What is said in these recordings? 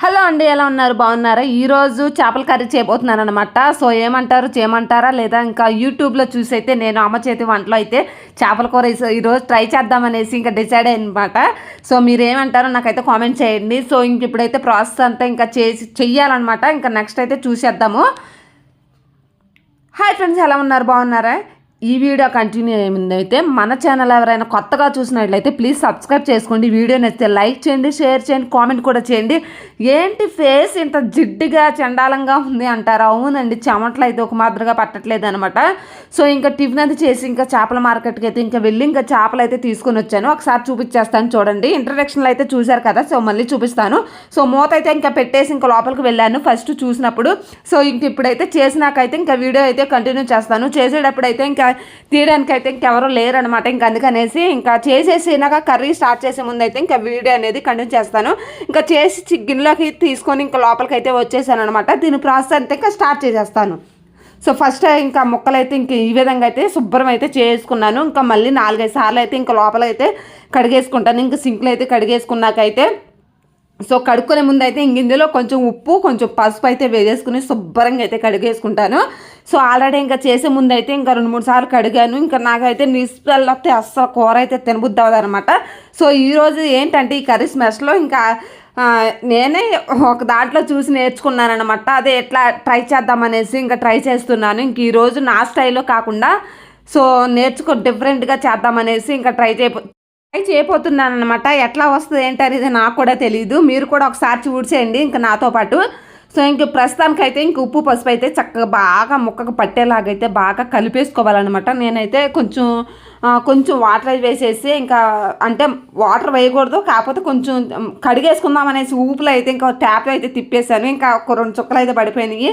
Hello అండి, ఎలా ఉన్నారు? బాగున్నారా? ఈరోజు చేపల కర్రీ చేయబోతున్నాను అనమాట. సో ఏమంటారు, చేయమంటారా లేదా? ఇంకా యూట్యూబ్లో చూసి అయితే నేను అమ్మ చేతి వంటలో అయితే చేపల కూర ఈరోజు ట్రై చేద్దామనేసి ఇంకా డిసైడ్ అయ్యనమాట. సో మీరు ఏమంటారో నాకైతే కామెంట్ చేయండి. సో ఇంక ఇప్పుడైతే ప్రాసెస్ అంతా ఇంకా చెయ్యాలన్నమాట. ఇంకా నెక్స్ట్ అయితే చూసేద్దాము. హాయ్ ఫ్రెండ్స్, ఎలా ఉన్నారు? బాగున్నారా? ఈ వీడియో కంటిన్యూ అయ్యిందైతే మన ఛానల్ ఎవరైనా కొత్తగా చూసినట్లయితే ప్లీజ్ సబ్స్క్రైబ్ చేసుకోండి. వీడియో నచ్చితే లైక్ చేయండి, షేర్ చేయండి, కామెంట్ కూడా చేయండి. ఏంటి ఫేస్ ఇంత జిడ్డుగా చండాలంగా ఉంది అంటారు. అవునండి, చెమటలు అయితే ఒక మాదిరిగా పట్టట్లేదు అనమాట. సో ఇంకా టిఫిన్ అది చేసి ఇంకా చేపల మార్కెట్కి అయితే ఇంకా వెళ్ళి ఇంకా చేపలు అయితే తీసుకొని వచ్చాను. ఒకసారి చూపించేస్తాను చూడండి. ఇంట్రడక్షన్లో అయితే చూశారు కదా, సో మళ్ళీ చూపిస్తాను. సో మూత అయితే ఇంకా పెట్టేసి ఇంకా లోపలికి వెళ్ళాను ఫస్ట్ చూసినప్పుడు. సో ఇంక ఇప్పుడైతే చేసినాకైతే ఇంకా వీడియో అయితే కంటిన్యూ చేస్తాను. చేసేటప్పుడు అయితే ఇంకా తీయడానికి అయితే ఇంకెవరూ లేరనమాట. ఇంకా అందుకనేసి ఇంకా చేసేసినాక కర్రీ స్టార్ట్ చేసే ముందు అయితే ఇంకా వీడియో అనేది కంటిన్యూ చేస్తాను. ఇంకా చేసి గిన్నెలోకి తీసుకొని ఇంకా లోపలికి అయితే వచ్చేసాను అనమాట. దీని ప్రాసెస్ అంతే ఇంకా స్టార్ట్ చేసేస్తాను. సో ఫస్ట్ ఇంకా ముక్కలైతే ఇంక ఈ విధంగా అయితే శుభ్రం అయితే చేసుకున్నాను. ఇంకా మళ్ళీ 4-5 సార్లు అయితే ఇంకా లోపలైతే కడిగేసుకుంటాను. ఇంకా సింక్లో అయితే కడిగేసుకున్నాకైతే సో కడుక్కునే ముందు అయితే ఇందులో కొంచెం ఉప్పు, కొంచెం పసుపు అయితే వేసేసుకుని శుభ్రంగా అయితే కడిగేసుకుంటాను. సో ఆల్రెడీ ఇంకా చేసే ముందు అయితే ఇంకా 2-3 సార్లు కడిగాను. ఇంకా నాకైతే నీస్మెల్ వస్తే అస్సలు కూర అయితే తినబుద్ధి అవ్వదు అనమాట. సో ఈరోజు ఏంటంటే ఈ కర్రీ స్మెష్లో ఇంకా నేనే ఒక దాంట్లో చూసి నేర్చుకున్నాను అనమాట. అదే ఎట్లా ట్రై చేద్దామనేసి ఇంకా ట్రై చేస్తున్నాను. ఇంక ఈరోజు నా స్టైల్లో కాకుండా సో డిఫరెంట్గా చేద్దామనేసి ఇంకా ట్రై చేయబోతున్నాను అనమాట. ఎట్లా వస్తుంది ఏంటనేది నాకు కూడా తెలియదు. మీరు కూడా ఒకసారి చూసేయండి ఇంకా నాతో పాటు. సో ఇంక ప్రస్తుతానికైతే ఇంక ఉప్పు పసుపు అయితే చక్కగా బాగా ముక్కకు పట్టేలాగైతే బాగా కలిపేసుకోవాలన్నమాట. నేనైతే కొంచెం వాటర్ వేసేసి ఇంకా అంటే వాటర్ వేయకూడదు, కాకపోతే కొంచెం కడిగేసుకుందాం అనేసి ఊపులో అయితే ఇంకా ట్యాప్ అయితే తిప్పేశాను. ఇంకా ఒక 2 చుక్కలు అయితే పడిపోయినాయి.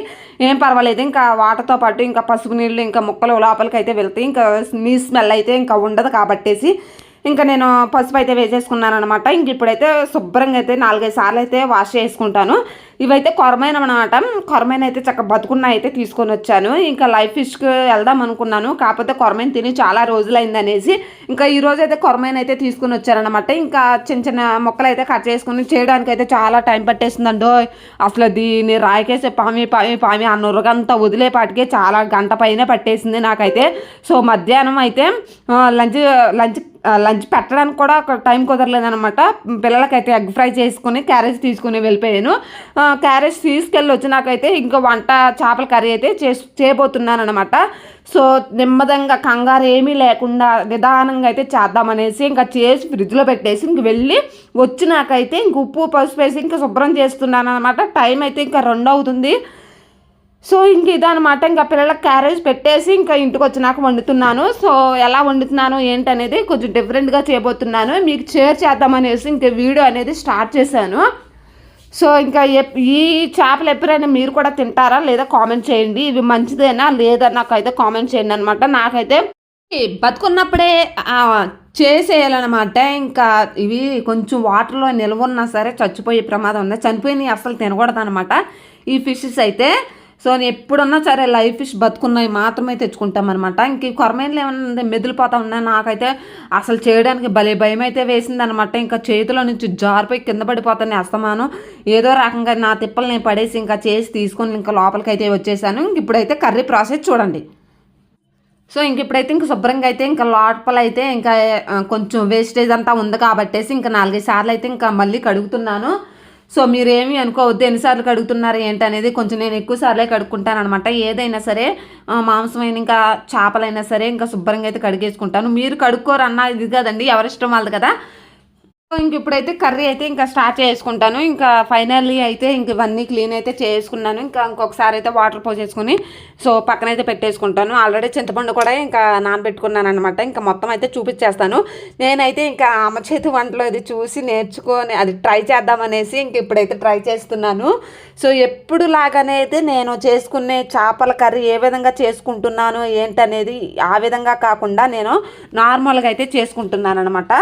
ఏం పర్వాలేదు, ఇంకా వాటర్తో పాటు ఇంకా పసుపు నీళ్ళు ఇంకా ముక్కలు లోపలికి అయితే వెళ్తాయి. ఇంకా నీ స్మెల్ అయితే ఇంకా ఉండదు కాబట్టేసి ఇంకా నేను పసుపు అయితే వేసేసుకున్నాను అనమాట. ఇంక ఇప్పుడైతే శుభ్రంగా అయితే 4-5 సార్లు అయితే వాష్ చేసుకుంటాను. ఇవైతే కొరమైన అనమాట. కొరమైన అయితే చక్కగా బతుకున్న అయితే తీసుకొని వచ్చాను. ఇంకా లైవ్ ఫిష్కి వెళ్దాం అనుకున్నాను, కాకపోతే కొరమైన తిని చాలా రోజులైంది అనేసి ఇంకా ఈరోజు అయితే కొరమైన అయితే తీసుకొని వచ్చారనమాట. ఇంకా చిన్న చిన్న మొక్కలు అయితే కట్ చేసుకుని చేయడానికి అయితే చాలా టైం పట్టేస్తుందండో. అసలు దీన్ని రాయికేసే పామి ఆ నురగంతా వదిలేపాటికే చాలా గంట పైన పట్టేసింది నాకైతే. సో మధ్యాహ్నం అయితే లంచ్ పెట్టడానికి కూడా ఒక టైం కుదరలేదనమాట. పిల్లలకైతే ఎగ్ ఫ్రై చేసుకుని క్యారేజ్ తీసుకుని వెళ్ళిపోయాను. క్యారేజ్ తీసుకెళ్ళి వచ్చినాకైతే ఇంకా వంట చేపల కర్రీ అయితే చేయబోతున్నాను అనమాట. సో నెమ్మదంగా కంగారు ఏమీ లేకుండా నిదానంగా అయితే చేద్దామనేసి ఇంకా చేసి ఫ్రిడ్జ్లో పెట్టేసి ఇంక వెళ్ళి వచ్చినాకైతే ఇంక ఉప్పు పసుపు వేసి ఇంకా శుభ్రం చేస్తున్నాను అనమాట. టైం అయితే ఇంకా 2 అవుతుంది. సో ఇంక ఇదనమాట. ఇంకా పిల్లలకు క్యారేజ్ పెట్టేసి ఇంకా ఇంటికి వచ్చినాక వండుతున్నాను. సో ఎలా వండుతున్నాను ఏంటనేది కొంచెం డిఫరెంట్గా చేయబోతున్నాను, మీకు షేర్ చేద్దామనేసి ఇంక వీడియో అనేది స్టార్ట్ చేశాను. సో ఇంకా ఈ చేపలు ఎప్పుడైనా మీరు కూడా తింటారా లేదా కామెంట్ చేయండి. ఇవి మంచిదేనా లేదా నాకైతే కామెంట్ చేయండి అనమాట. నాకైతే బతుకున్నప్పుడే చేసేయాలన్నమాట. ఇంకా ఇవి కొంచెం వాటర్లో నిల్వ ఉన్నా సరే చచ్చిపోయే ప్రమాదం ఉంది. చనిపోయినవి అసలు తినకూడదు అనమాట ఈ ఫిషెస్ అయితే. సో ఎప్పుడున్నా సరే లైవ్ ఫిష్ బతుకున్నవి మాత్రమే తెచ్చుకుంటామన్నమాట. ఇంక కొరమేన్లు ఏమన్నా మెదిలిపోతా ఉన్నాయి. నాకైతే అసలు చేయడానికి భలే భయం అయితే వేసిందనమాట. ఇంకా చేతిలో నుంచి జారిపోయి కింద పడిపోతాను అస్తమానం. ఏదో రకంగా నా తిప్పలు నేను పడేసి ఇంకా చేసి తీసుకొని ఇంకా లోపలికి అయితే వచ్చేసాను. ఇంక ఇప్పుడైతే కర్రీ ప్రాసెస్ చూడండి. సో ఇంక ఇప్పుడైతే ఇంక శుభ్రంగా అయితే ఇంకా లోపల అయితే ఇంకా కొంచెం వేస్టేజ్ అంతా ఉంది కాబట్టేసి ఇంకా 4-5 సార్లు అయితే ఇంకా మళ్ళీ కడుగుతున్నాను. సో మీరేమీ అనుకోవద్దు ఎన్నిసార్లు కడుగుతున్నారు ఏంటనేది. కొంచెం నేను ఎక్కువ సార్లే కడుక్కుంటాను అనమాట. ఏదైనా సరే మాంసమైన ఇంకా చేపలైనా సరే ఇంకా శుభ్రంగా అయితే కడిగేసుకుంటాను. మీరు కడుక్కోరు అన్న ఇది కదండి, ఎవరిష్టం వాళ్ళది కదా. ఇంక ఇప్పుడైతే కర్రీ అయితే ఇంకా స్టార్ట్ చేసుకుంటాను. ఇంకా ఫైనల్లీ అయితే ఇంక ఇవన్నీ క్లీన్ అయితే చేసుకున్నాను. ఇంకా ఇంకొకసారి అయితే వాటర్ పోసేసుకుని సో పక్కనైతే పెట్టేసుకుంటాను. ఆల్రెడీ చింతపండు కూడా ఇంకా నానబెట్టుకున్నాను అనమాట. ఇంకా మొత్తం అయితే చూపించేస్తాను. నేనైతే ఇంకా అమ్మ చేతి వంటలో ఇది చూసి నేర్చుకొని అది ట్రై చేద్దామనేసి ఇంక ఇప్పుడైతే ట్రై చేస్తున్నాను. సో ఎప్పుడు లాగానే అయితే నేను చేసుకునే చేపల కర్రీ ఏ విధంగా చేసుకుంటున్నాను ఏంటనేది ఆ విధంగా కాకుండా నేను నార్మల్గా అయితే చేసుకుంటున్నాను అనమాట.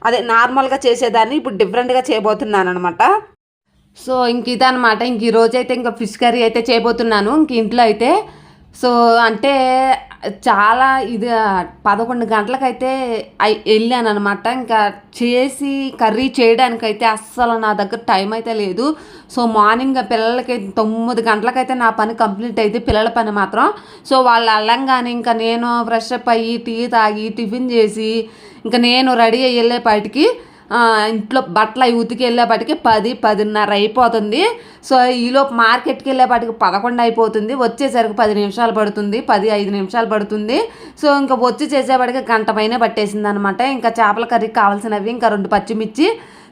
అదే నార్మల్గా చేసేదాన్ని ఇప్పుడు డిఫరెంట్గా చేయబోతున్నాను అనమాట. సో ఇంక ఇదనమాట. ఇంక ఈరోజు అయితే ఇంకా ఫిష్ కర్రీ అయితే చేయబోతున్నాను. ఇంక ఇంట్లో అయితే సో అంటే చాలా ఇది 11 గంటలకైతే వెళ్ళాను అనమాట. ఇంకా చేసి కర్రీ చేయడానికైతే అస్సలు నా దగ్గర టైం అయితే లేదు. సో మార్నింగ్ పిల్లలకి 9 గంటలకైతే నా పని కంప్లీట్ అయితే పిల్లల పని మాత్రం. సో వాళ్ళు వెళ్ళంగానే ఇంకా నేను ఫ్రెష్ అప్ అయ్యి టీ తాగి టిఫిన్ చేసి ఇంకా నేను రెడీ అయ్యి వెళ్ళేపాటికి ఇంట్లో బట్టలు అవి ఉతికి వెళ్ళేపాటికి 10-10:30 అయిపోతుంది. సో ఈలోపు మార్కెట్కి వెళ్ళేపాటికి 11 అయిపోతుంది. వచ్చేసరికి 10 నిమిషాలు పడుతుంది, 10-5 నిమిషాలు పడుతుంది. సో ఇంకా వచ్చి చేసేపాటికి గంట పైన పట్టేసింది అనమాట. ఇంకా చేపల కర్రీకి కావాల్సినవి ఇంకా 2 పచ్చిమిర్చి.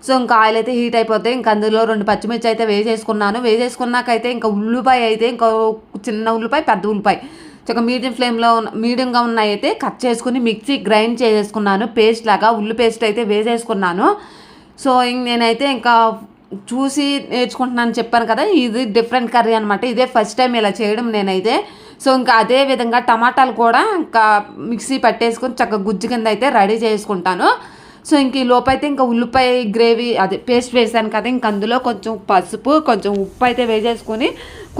సో ఇంకా ఆయిల్ అయితే హీట్ అయిపోతే ఇంకా అందులో 2 పచ్చిమిర్చి అయితే వేసేసుకున్నాను. వేసేసుకున్నాకైతే ఇంకా ఉల్లిపాయ అయితే ఇంకా చిన్న ఉల్లిపాయ, పెద్ద ఉల్లిపాయ ఒక మీడియంగా ఉన్నాయి అయితే కట్ చేసుకుని మిక్సీ గ్రైండ్ చేసేసుకున్నాను. పేస్ట్ లాగా ఉల్లి పేస్ట్ అయితే వేసేసుకున్నాను. సో నేనైతే ఇంకా చూసి నేర్చుకుంటున్నాను చెప్పాను కదా, ఇది డిఫరెంట్ కర్రీ అనమాట. ఇదే ఫస్ట్ టైం ఇలా చేయడం నేనైతే. సో ఇంకా అదే విధంగా టమాటాలు కూడా ఇంకా మిక్సీ పట్టేసుకొని చక్కగా గుజ్జు కింద అయితే రెడీ చేసుకుంటాను. సో ఇంక ఈ లోపైతే ఇంకా ఉల్లిపాయ గ్రేవీ అదే పేస్ట్ వేసాను కదా, ఇంక అందులో కొంచెం పసుపు కొంచెం ఉప్పు అయితే వేసేసుకొని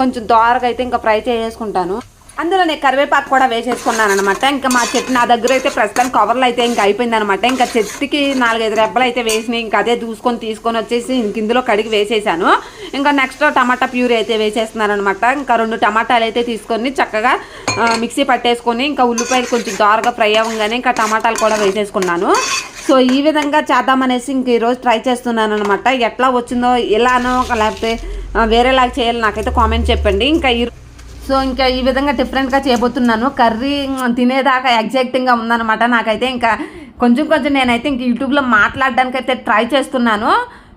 కొంచెం దోరగా అయితే ఇంకా ఫ్రై చేసుకుంటాను. అందులో నేను కరివేపాకు కూడా వేసేసుకున్నాను అనమాట. ఇంకా మా చెట్టు నా దగ్గర అయితే ప్రస్తుతానికి కవర్లు అయితే ఇంకా అయిపోయింది అనమాట. ఇంకా చెట్టుకి 4-5 రెబ్బలు అయితే వేసినాయి. ఇంకా అదే తీసుకొని వచ్చేసి ఇందులో కడిగి వేసేసాను. ఇంకా నెక్స్ట్ టమాటా ప్యూరీ అయితే వేసేస్తున్నాను అనమాట. ఇంకా 2 టమాటాలు అయితే తీసుకొని చక్కగా మిక్సీ పట్టేసుకొని ఇంకా ఉల్లిపాయలు కొంచెం దోరగా ఫ్రై అవ్వగానే ఇంకా టమాటాలు కూడా వేసేసుకున్నాను. సో ఈ విధంగా చేద్దామనేసి ఇంక ఈరోజు ట్రై చేస్తున్నాను అనమాట. ఎట్లా వచ్చిందో ఇలానో లేకపోతే వేరేలాగా చేయాలి నాకైతే కామెంట్ చెప్పండి. సో ఇంకా ఈ విధంగా డిఫరెంట్గా చేయబోతున్నాను. కర్రీ తినేదాకా ఎగ్జైటింగ్గా ఉందన్నమాట నాకైతే. ఇంకా కొంచెం నేనైతే ఇంక యూట్యూబ్లో మాట్లాడడానికైతే ట్రై చేస్తున్నాను.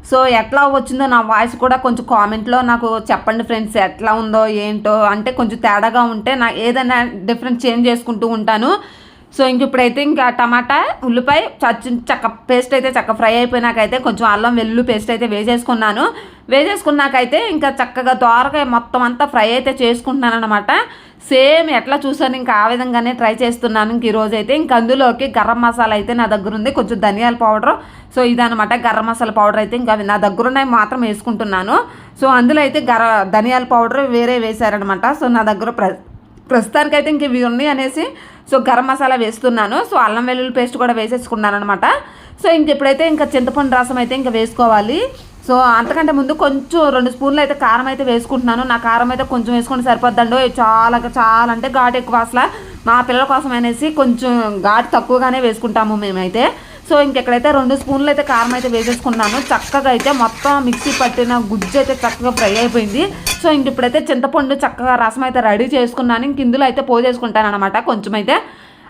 సో ఎట్లా వచ్చిందో నా వాయిస్ కూడా కొంచెం కామెంట్లో నాకు చెప్పండి ఫ్రెండ్స్, ఎట్లా ఉందో ఏంటో. అంటే కొంచెం తేడాగా ఉంటే నా ఏదైనా డిఫరెంట్ చేంజ్ చేసుకుంటూ ఉంటాను. సో ఇంక ఇప్పుడైతే ఇంకా టమాటా ఉల్లిపాయ చక్క పేస్ట్ అయితే చక్క ఫ్రై అయిపోయినాకైతే కొంచెం అల్లం వెల్లుల్లి పేస్ట్ అయితే వేసేసుకున్నాకైతే ఇంకా చక్కగా దోరకాయ మొత్తం అంతా ఫ్రై అయితే చేసుకుంటున్నాను అనమాట. సేమ్ ఎట్లా చూసాను ఇంకా ఆ విధంగానే ట్రై చేస్తున్నాను. ఇంక ఈరోజు అయితే ఇంక అందులోకి గరం మసాలా అయితే నా దగ్గర ఉంది, కొంచెం ధనియాల పౌడర్. సో ఇదనమాట గరం మసాలా పౌడర్ అయితే ఇంకా నా దగ్గర ఉన్నాయి మాత్రం వేసుకుంటున్నాను. సో అందులో అయితే ధనియాల పౌడర్ వేరే వేశారనమాట. సో నా దగ్గర ప్రస్తుతానికైతే ఇంక ఇవి ఉన్నాయి అనేసి సో గరం మసాలా వేస్తున్నాను. సో అల్లం వెల్లుల్లి పేస్ట్ కూడా వేసేసుకున్నాను అనమాట. సో ఇంక ఇప్పుడైతే ఇంకా చింతపండు రసం అయితే ఇంకా వేసుకోవాలి. సో అంతకంటే ముందు కొంచెం 2 స్పూన్లు అయితే కారం అయితే వేసుకుంటున్నాను. నా కారం అయితే కొంచెం వేసుకుంటే సరిపోద్దండి. చాలా అంటే ఘాటు ఎక్కువ అసలు. మా పిల్లల కోసం అనేసి కొంచెం ఘాటు తక్కువగానే వేసుకుంటాము మేమైతే. సో ఇంకెక్కడైతే 2 స్పూన్లు అయితే కారం అయితే వేసేసుకున్నాను. చక్కగా అయితే మొత్తం మిక్సీ పట్టిన గుజ్జు అయితే చక్కగా ఫ్రై అయిపోయింది. సో ఇంక ఇప్పుడైతే చింతపండు చక్కగా రసం అయితే రెడీ చేసుకున్నాను. ఇంక ఇందులో అయితే పోసేసుకుంటాను అనమాట. కొంచెం అయితే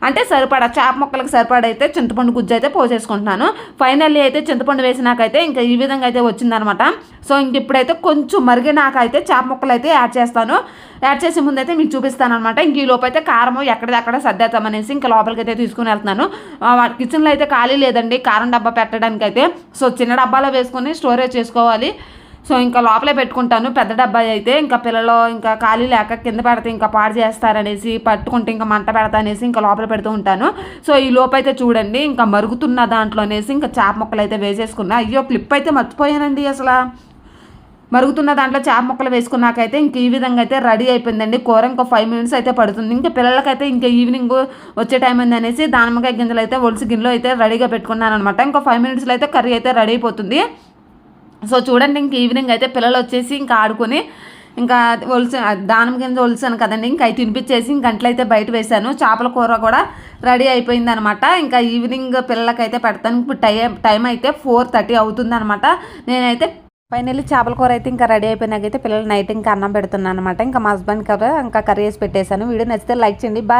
అంటే సరిపడా చేప ముక్కలకు సరిపడైతే చింతపండు గుజ్జు అయితే పోసేసుకుంటున్నాను. ఫైనల్లీ అయితే చింతపండు వేసినాకైతే ఇంకా ఈ విధంగా అయితే వచ్చిందనమాట. సో ఇంక ఇప్పుడైతే కొంచెం మరిగినాకైతే చేప ముక్కలు అయితే యాడ్ చేసే ముందు అయితే మీకు చూపిస్తాను అనమాట. ఇంక ఈ లోపు అయితే కారం ఎక్కడిదక్కడ సర్దేద్దామనేసి ఇంకా లోపలికి అయితే తీసుకుని వెళ్తున్నాను. కిచెన్లో అయితే ఖాళీ లేదండి కారం డబ్బా పెట్టడానికి అయితే. సో చిన్న డబ్బాలో వేసుకొని స్టోరేజ్ చేసుకోవాలి. సో ఇంకా లోపలే పెట్టుకుంటాను. పెద్ద డబ్బా అయితే ఇంకా పిల్లలు ఇంకా ఖాళీ లేక కింద పెడితే ఇంకా పాడు చేస్తారనేసి పట్టుకుంటే ఇంకా మంట పెడతా అనేసి ఇంకా లోపల పెడుతూ ఉంటాను. సో ఈ లోపు అయితే చూడండి ఇంకా మరుగుతున్న దాంట్లోనేసి ఇంకా చేప ముక్కలు అయితే వేసేసుకున్నా. అయ్యో క్లిప్ అయితే మర్చిపోయానండి అసలు. మరుగుతున్న దాంట్లో చేప ముక్కలు వేసుకున్నాకైతే ఇంక ఈ విధంగా అయితే రెడీ అయిపోయిందండి. కూర ఇంకో 5 మినిట్స్ అయితే పడుతుంది. ఇంకా పిల్లలకైతే ఇంకా ఈవినింగ్ వచ్చే టైం ఉంది అనేసి దానిమ్మకాయ గింజలు అయితే ఒలిసి గిన్నెలో అయితే రెడీగా పెట్టుకున్నాను అనమాట. ఇంకో 5 మినిట్స్లో అయితే కర్రీ అయితే రెడీ అయిపోతుంది. సో చూడండి ఇంక ఈవినింగ్ అయితే పిల్లలు వచ్చేసి ఇంకా ఆడుకొని ఇంకా దానం కింద ఒలిసాను కదండి, ఇంకా అవి తినిపించేసి ఇంక గంటలైతే బయట వేసాను. చేపల కూర కూడా రెడీ అయిపోయింది అనమాట. ఇంకా ఈవినింగ్ పిల్లలకైతే పెడతాను. ఇప్పుడు టైం అయితే 4:30 అవుతుంది అనమాట. నేనైతే ఫైనల్లీ చేపల కూర అయితే ఇంకా రెడీ అయిపోయినాకైతే పిల్లలు నైట్ ఇంకా అన్నం పెడుతున్నాను అనమాట. ఇంకా మా హస్బెండ్ కూడా ఇంకా కర్రీ వేసి పెట్టేశాను. వీడియో నచ్చితే లైక్ చేయండి. బాయ్.